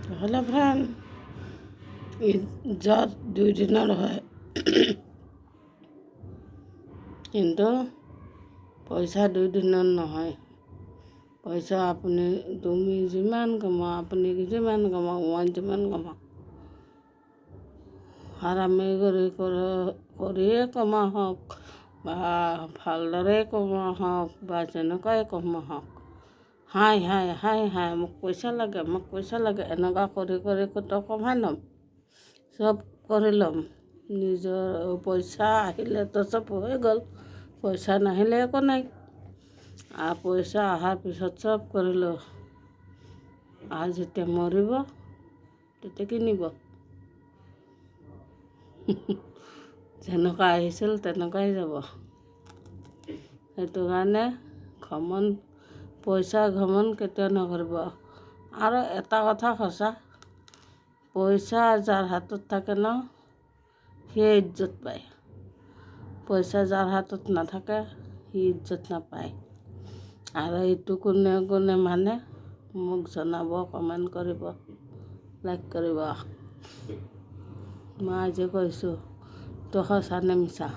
তাহলে ফ্ৰেন্ড ইজ্জত 2 দিনেৰ হয়, কিন্তু পইচা 2 দিনৰ নহয়। পইচা তুমি যিমান কমোৱা, আপুনি যিমান কমাওক, মই যিমান কমাওক, হাৰামি কৰিয়ে কমোৱা হওক বা ভালদৰে কমোৱা হওক বা যেনেকুৱাই কমোৱা হওক, হাই হাই হাই হাই মোক পইচা লাগে, মোক পইচা লাগে, এনেকুৱা কৰি ক'ত কমাই ল'ম, চব কৰি ল'ম। নিজৰ পইচা আহিলেতো চব হৈ গ'ল, পইচা নাহিলে একো নাই। আৰু পইচা অহাৰ পিছত চব কৰিলোঁ, আৰু যেতিয়া মৰিব তেতিয়া কি নিব? যেনেকুৱা আহিছিল তেনেকুৱাই যাব। সেইটো কাৰণে পইচা ঘমণ্ড কেতিয়াও নকৰিব। আৰু এটা কথা সঁচা, পইচা যাৰ হাতত থাকে ন, সিয়ে ইজ্জত পায়। পইচা যাৰ হাতত নাথাকে সি ইজ্জত নাপায়। আৰু এইটো কোনে কোনে মানে মোক জনাব, কমেণ্ট কৰিব, লাইক কৰিব। মই আজি কৈছোঁ, তো সঁচা নে মিছা?